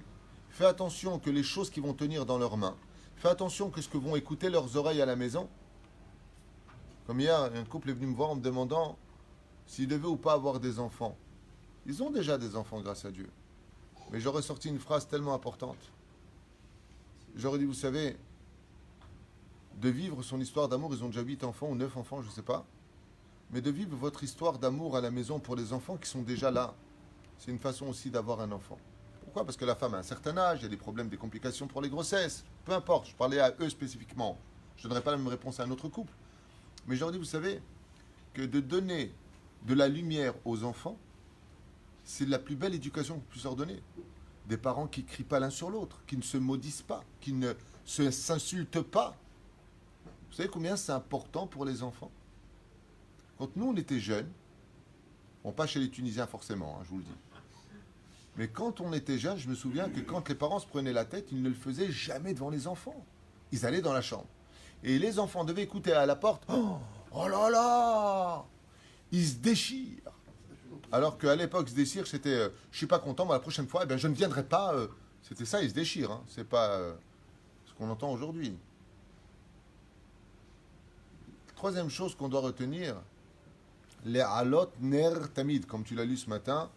fais attention que les choses qui vont tenir dans leurs mains, fais attention que ce que vont écouter leurs oreilles à la maison. Comme hier, un couple est venu me voir en me demandant s'ils devaient ou pas avoir des enfants. Ils ont déjà des enfants, grâce à Dieu. Mais j'aurais sorti une phrase tellement importante. J'aurais dit, vous savez, de vivre son histoire d'amour, ils ont déjà 8 enfants ou 9 enfants, je ne sais pas. Mais de vivre votre histoire d'amour à la maison pour les enfants qui sont déjà là, c'est une façon aussi d'avoir un enfant. Pourquoi? Parce que la femme a un certain âge, il y a des problèmes, des complications pour les grossesses. Peu importe, je parlais à eux spécifiquement. Je ne donnerai pas la même réponse à un autre couple. Mais je leur dis, vous savez, que de donner de la lumière aux enfants, c'est la plus belle éducation qu'on puisse leur donner. Des parents qui ne crient pas l'un sur l'autre, qui ne se maudissent pas, qui ne s'insultent pas. Vous savez combien c'est important pour les enfants? Quand nous, on était jeunes, bon, pas chez les Tunisiens forcément, hein, je vous le dis. Mais quand on était jeunes, je me souviens que quand les parents se prenaient la tête, ils ne le faisaient jamais devant les enfants. Ils allaient dans la chambre. Et les enfants devaient écouter à la porte. Oh là là! Ils se déchirent. Alors qu'à l'époque, se déchirent, c'était je suis pas content, mais la prochaine fois, je ne viendrai pas. C'était ça, ils se déchirent. Hein. C'est pas ce qu'on entend aujourd'hui. Troisième chose qu'on doit retenir, les alot ner tamid, comme tu l'as lu ce matin,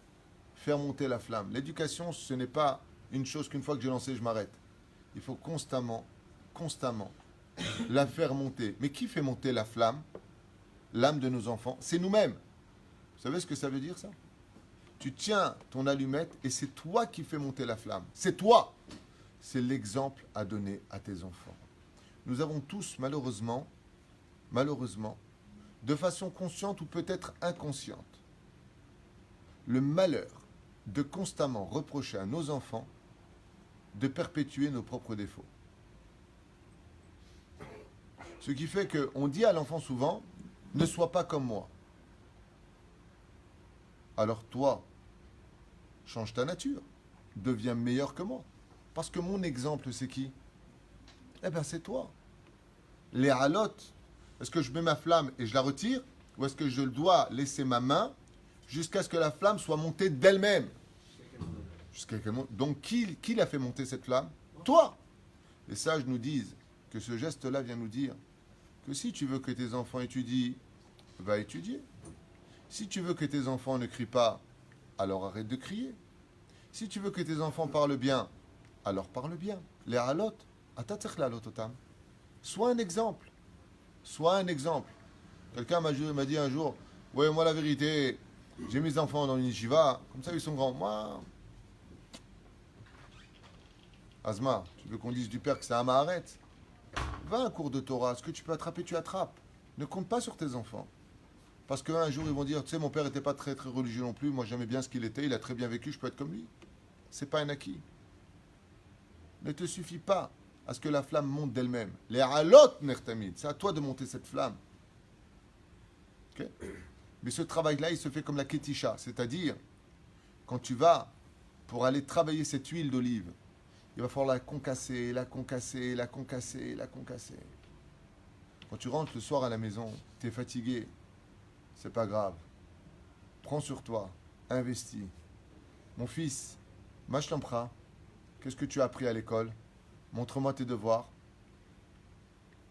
faire monter la flamme. L'éducation, ce n'est pas une chose qu'une fois que j'ai lancé, je m'arrête. Il faut constamment la faire monter. Mais qui fait monter la flamme? L'âme de nos enfants, c'est nous-mêmes. Vous savez ce que ça veut dire, ça? Tu tiens ton allumette et c'est toi qui fais monter la flamme. C'est toi. C'est l'exemple à donner à tes enfants. Nous avons tous, malheureusement, de façon consciente ou peut-être inconsciente, le malheur de constamment reprocher à nos enfants de perpétuer nos propres défauts. Ce qui fait qu'on dit à l'enfant souvent, ne sois pas comme moi. Alors toi, change ta nature, deviens meilleur que moi. Parce que mon exemple, c'est qui? Eh bien, c'est toi. Les halotes, est-ce que je mets ma flamme et je la retire? Ou est-ce que je dois laisser ma main jusqu'à ce que la flamme soit montée d'elle-même? Jusqu'à quel moment? Donc, qui l'a fait monter cette flamme? Toi. Les sages nous disent que ce geste-là vient nous dire que si tu veux que tes enfants étudient, va étudier. Si tu veux que tes enfants ne crient pas, alors arrête de crier. Si tu veux que tes enfants parlent bien, alors parle bien. Les halot, atatech la lototam. Sois un exemple. Sois un exemple. Quelqu'un m'a dit un jour, ouais, moi la vérité, j'ai mes enfants dans une yeshiva, comme ça ils sont grands. Moi, Asma, tu veux qu'on dise du père que c'est un maharet? Va à un cours de Torah, ce que tu peux attraper, tu attrapes. Ne compte pas sur tes enfants. Parce qu'un jour, ils vont dire, tu sais, mon père n'était pas très, très religieux non plus, moi j'aimais bien ce qu'il était, il a très bien vécu, je peux être comme lui. C'est pas un acquis. Ne te suffit pas à ce que la flamme monte d'elle-même. Les halot nertamid, c'est à toi de monter cette flamme. Okay? Mais ce travail-là, il se fait comme la ketisha, c'est-à-dire, quand tu vas pour aller travailler cette huile d'olive, il va falloir la concasser, la concasser, la concasser, la concasser. Quand tu rentres le soir à la maison, tu es fatigué, c'est pas grave. Prends sur toi, investis. Mon fils, Mashlampra, qu'est-ce que tu as appris à l'école? Montre-moi tes devoirs.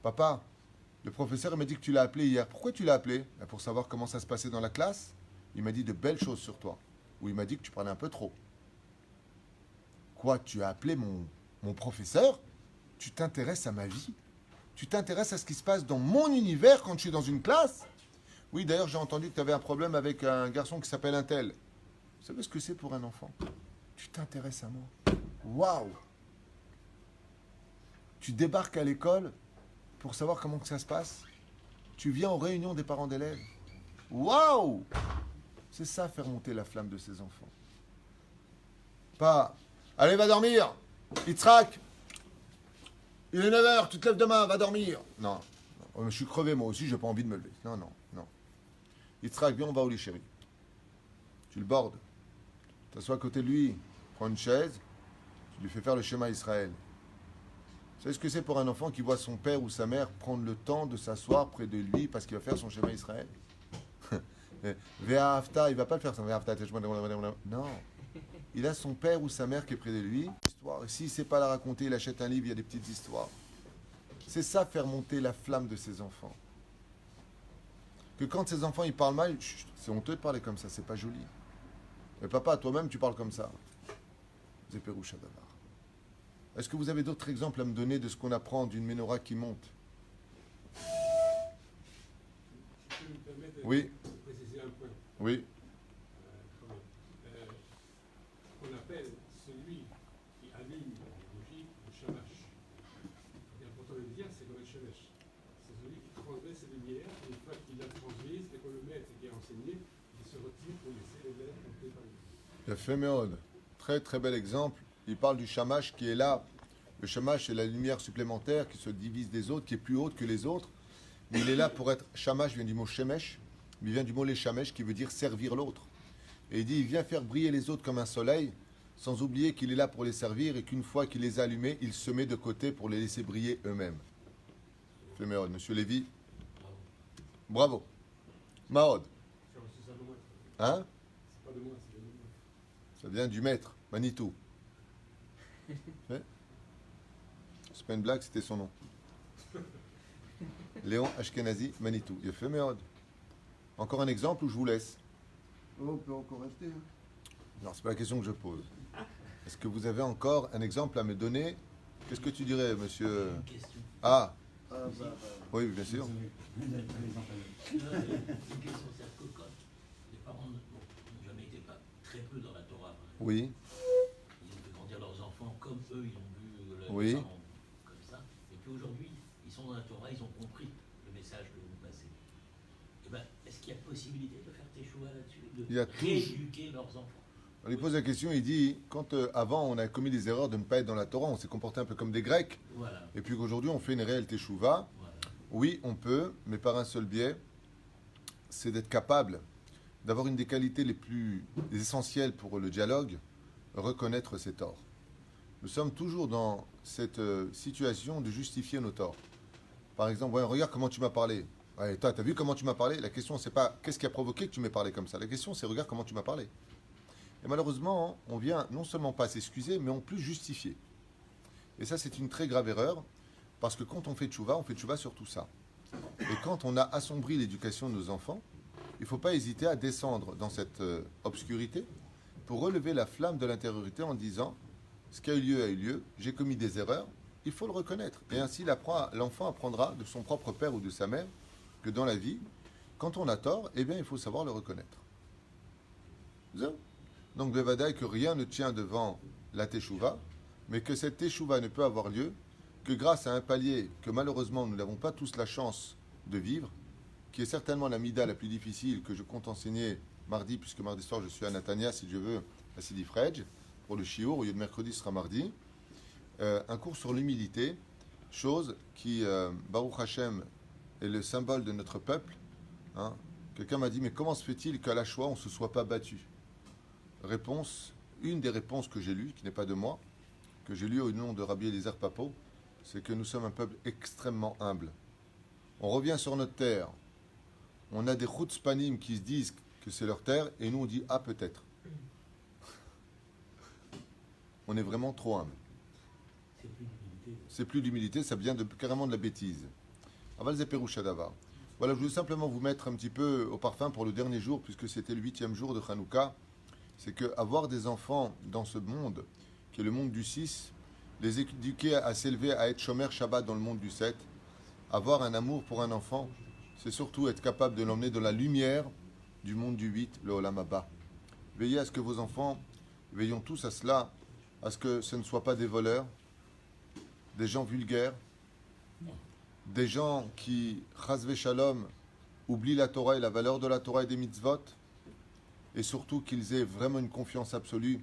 Papa, le professeur m'a dit que tu l'as appelé hier. Pourquoi tu l'as appelé? Pour savoir comment ça se passait dans la classe. Il m'a dit de belles choses sur toi. Ou il m'a dit que tu parlais un peu trop. Quoi, tu as appelé mon professeur? Tu t'intéresses à ma vie? Tu t'intéresses à ce qui se passe dans mon univers quand je suis dans une classe? Oui, d'ailleurs, j'ai entendu que tu avais un problème avec un garçon qui s'appelle un tel. Vous savez ce que c'est pour un enfant? Tu t'intéresses à moi. Waouh! Tu débarques à l'école pour savoir comment que ça se passe. Tu viens aux réunions des parents d'élèves. Waouh! C'est ça, faire monter la flamme de ses enfants. Pas, allez, va dormir! Yitzhak! Il est 9h, tu te lèves demain, va dormir! Non. Je suis crevé, moi aussi, j'ai pas envie de me lever. Non, non, non. Yitzhak, viens, on va au lit, chéri. Tu le bordes. Tu t'assois à côté de lui, prends une chaise, tu lui fais faire le schéma Israël. Vous savez ce que c'est pour un enfant qui voit son père ou sa mère prendre le temps de s'asseoir près de lui parce qu'il va faire son schéma Israël? Ve'ahavta, il va pas le faire son Ve'ahavta. Non. Il a son père ou sa mère qui est près de lui. Histoire. Et s'il ne sait pas la raconter, il achète un livre, il y a des petites histoires. C'est ça, faire monter la flamme de ses enfants. Que quand ses enfants ils parlent mal, c'est honteux de parler comme ça, c'est pas joli. Mais papa, toi-même, tu parles comme ça. Zéperoucha Davar. Est-ce que vous avez d'autres exemples à me donner de ce qu'on apprend d'une menorah qui monte? Si tu peux me permettre Oui. de préciser un point. Oui. On appelle celui qui allume les bougies le shamash. Et important de le dire, c'est comme le shamash. C'est celui qui transmet ses lumières, et une fois qu'il l'a transmise, et que le maître qui a enseigné, il se retire pour laisser les lumières monter par lui. Il a fait Méode. Très très bel exemple. Il parle du shamash qui est là. Le shamash, c'est la lumière supplémentaire qui se divise des autres, qui est plus haute que les autres. Mais il est là pour être... Shamash vient du mot shemesh, mais il vient du mot leshamesh qui veut dire servir l'autre. Et il dit, il vient faire briller les autres comme un soleil, sans oublier qu'il est là pour les servir et qu'une fois qu'il les a allumés, il se met de côté pour les laisser briller eux-mêmes. Fait Méode. Monsieur Lévy. Bravo. Mahod. J'ai reçu ça de moi. Hein? C'est pas de moi, c'est de moi. Ça vient du maître, Manitou. C'est pas une blague, c'était son nom. Léon Ashkenazi Manitou. Il a fait Méode. Encore un exemple où je vous laisse. Oh, on peut encore rester. Hein. Non, c'est pas la question que je pose. Est-ce que vous avez encore un exemple à me donner? Qu'est-ce que tu dirais, monsieur? Une question. Ah, Ah, bah. oui, bien sûr. Une question, c'est que quand les parents n'ont jamais été pas très peu dans la Torah, par exemple, Oui, ils ont fait grandir leurs enfants comme eux, ils ont vu leurs Oui. parents comme ça. Et puis aujourd'hui, ils sont dans la Torah, ils ont compris le message que vous passez. Et ben, est-ce qu'il y a possibilité de faire teshuva là-dessus, de Il y a rééduquer leurs enfants? On lui pose la question, il dit, quand avant on a commis des erreurs de ne pas être dans la Torah, on s'est comporté un peu comme des Grecs, Voilà, et puis qu'aujourd'hui on fait une réelle teshuva, voilà. oui, on peut, mais par un seul biais, c'est d'être capable d'avoir une des qualités les plus essentielles pour le dialogue, reconnaître ses torts. Nous sommes toujours dans cette situation de justifier nos torts. Par exemple, ouais, regarde comment tu m'as parlé. Ouais, toi, t'as vu comment tu m'as parlé? La question, c'est pas qu'est-ce qui a provoqué que tu m'aies parlé comme ça. La question, c'est regarde comment tu m'as parlé. Et malheureusement, on vient non seulement pas s'excuser, mais en plus justifier. Et ça, c'est une très grave erreur, parce que quand on fait tchouva sur tout ça. Et quand on a assombri l'éducation de nos enfants, il ne faut pas hésiter à descendre dans cette obscurité pour relever la flamme de l'intériorité en disant ce qui a eu lieu, j'ai commis des erreurs, il faut le reconnaître. Et ainsi, l'enfant apprendra de son propre père ou de sa mère que dans la vie, quand on a tort, eh bien, il faut savoir le reconnaître. Donc, Bevadaï, que rien ne tient devant la teshuva, mais que cette teshuva ne peut avoir lieu que grâce à un palier que malheureusement nous n'avons pas tous la chance de vivre, qui est certainement la mida la plus difficile que je compte enseigner mardi, puisque mardi soir je suis à Natania, si Dieu veut, à Sidi Frej, pour le shiur, au lieu de mercredi, ce sera mardi. Un cours sur l'humilité, chose qui, Baruch Hashem, est le symbole de notre peuple. Hein. Quelqu'un m'a dit, mais comment se fait-il qu'à la Shoah, on ne se soit pas battu? Réponse, une des réponses que j'ai lues, qui n'est pas de moi, que j'ai lues au nom de Rabbi Eliezer Papo, c'est que nous sommes un peuple extrêmement humble. On revient sur notre terre, on a des chutzpanim qui se disent que c'est leur terre, et nous on dit, ah peut-être. On est vraiment trop humble. C'est plus d'humilité. C'est plus d'humilité, ça vient carrément de la bêtise. Aval Zeperu Shadavar. Voilà, je voulais simplement vous mettre un petit peu au parfum pour le dernier jour, puisque c'était le 8e jour de Hanouka. C'est qu'avoir des enfants dans ce monde, qui est le monde du 6, les éduquer à s'élever à être Shomer Shabbat dans le monde du 7, avoir un amour pour un enfant, c'est surtout être capable de l'emmener dans la lumière du monde du 8, le Olam Haba. Veillez à ce que vos enfants, veillons tous à cela, à ce que ce ne soient pas des voleurs, des gens vulgaires, des gens qui, chasvé shalom, oublient la Torah et la valeur de la Torah et des mitzvot, et surtout qu'ils aient vraiment une confiance absolue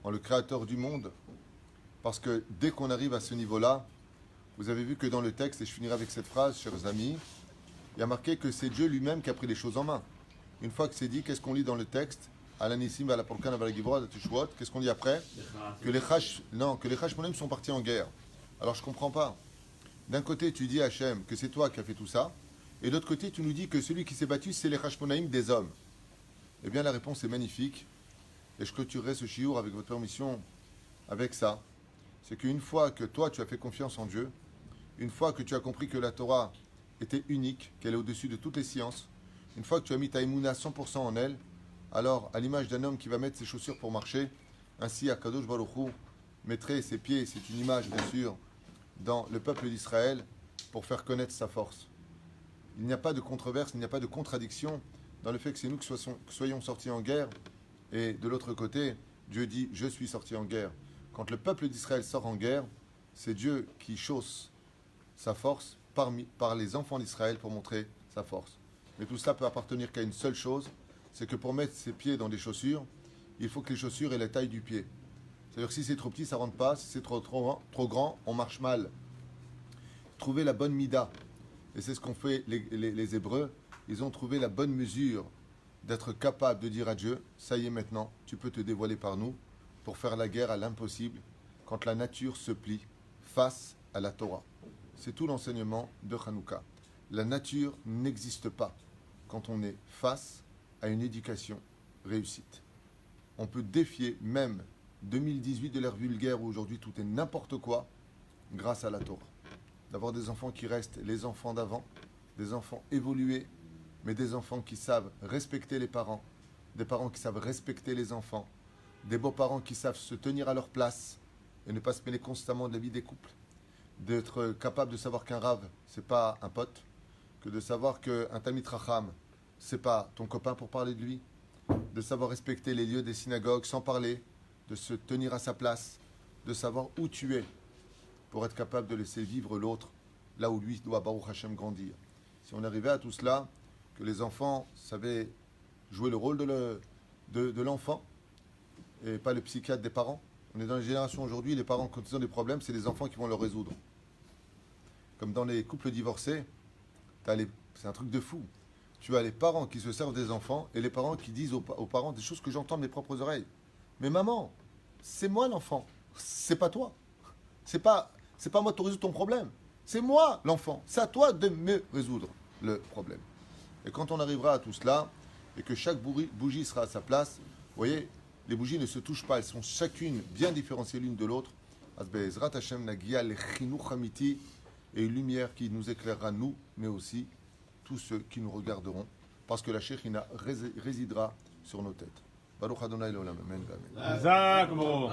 en le Créateur du monde, parce que dès qu'on arrive à ce niveau-là, vous avez vu que dans le texte, et je finirai avec cette phrase, chers amis, il y a marqué que c'est Dieu lui-même qui a pris les choses en main. Une fois que c'est dit, qu'est-ce qu'on lit dans le texte? Alanissim, Alapolkan, Avalagivra, Tishwot, qu'est-ce qu'on dit après? Que les Hashmonim sont partis en guerre. Alors je ne comprends pas. D'un côté, tu dis à Hachem que c'est toi qui as fait tout ça, et de l'autre côté, tu nous dis que celui qui s'est battu, c'est les Hashmonaïm des hommes. Eh bien, la réponse est magnifique, et je clôturerai ce shiur avec votre permission avec ça. C'est qu'une fois que toi, tu as fait confiance en Dieu, une fois que tu as compris que la Torah était unique, qu'elle est au-dessus de toutes les sciences, une fois que tu as mis ta Emouna 100% en elle, alors, à l'image d'un homme qui va mettre ses chaussures pour marcher, ainsi Akadosh Baruch Hu mettrait ses pieds, c'est une image bien sûr, dans le peuple d'Israël pour faire connaître sa force. Il n'y a pas de controverse, il n'y a pas de contradiction dans le fait que c'est nous qui soyons sortis en guerre, et de l'autre côté, Dieu dit « Je suis sorti en guerre ». Quand le peuple d'Israël sort en guerre, c'est Dieu qui chausse sa force par les enfants d'Israël pour montrer sa force. Mais tout cela peut appartenir qu'à une seule chose, c'est que pour mettre ses pieds dans des chaussures, il faut que les chaussures aient la taille du pied. C'est-à-dire que si c'est trop petit, ça ne rentre pas. Si c'est trop grand, on marche mal. Trouver la bonne mida. Et c'est ce qu'ont fait les Hébreux. Ils ont trouvé la bonne mesure d'être capable de dire à Dieu, ça y est maintenant, tu peux te dévoiler par nous pour faire la guerre à l'impossible quand la nature se plie face à la Torah. C'est tout l'enseignement de Hanouka. La nature n'existe pas quand on est face à une éducation réussite. On peut défier même 2018 de l'ère vulgaire où aujourd'hui tout est n'importe quoi grâce à la Torah. D'avoir des enfants qui restent les enfants d'avant, des enfants évolués, mais des enfants qui savent respecter les parents, des parents qui savent respecter les enfants, des beaux-parents qui savent se tenir à leur place et ne pas se mêler constamment de la vie des couples, d'être capable de savoir qu'un rave, c'est pas un pote, que de savoir qu'un Talmid Racham, c'est pas ton copain pour parler de lui, de savoir respecter les lieux des synagogues sans parler, de se tenir à sa place, de savoir où tu es pour être capable de laisser vivre l'autre là où lui doit Baruch Hashem grandir. Si on arrivait à tout cela, que les enfants savaient jouer le rôle de l'enfant et pas le psychiatre des parents. On est dans une génération aujourd'hui, les parents, quand ils ont des problèmes, c'est les enfants qui vont le résoudre. Comme dans les couples divorcés, c'est un truc de fou. Tu as les parents qui se servent des enfants et les parents qui disent aux parents des choses que j'entends de mes propres oreilles. Mais maman, c'est moi l'enfant, c'est pas toi. C'est pas moi de te résoudre ton problème. C'est moi l'enfant. C'est à toi de me résoudre le problème. Et quand on arrivera à tout cela et que chaque bougie sera à sa place, vous voyez, les bougies ne se touchent pas, elles sont chacune bien différenciées l'une de l'autre. Azbe'ezrat Hashem nagia le chinuch hamiti, et une lumière qui nous éclairera nous, mais aussi tous ceux qui nous regarderont, parce que la Shekhinah résidera sur nos têtes. Baruch Adonai Leolam. Amen. Zak, Moro.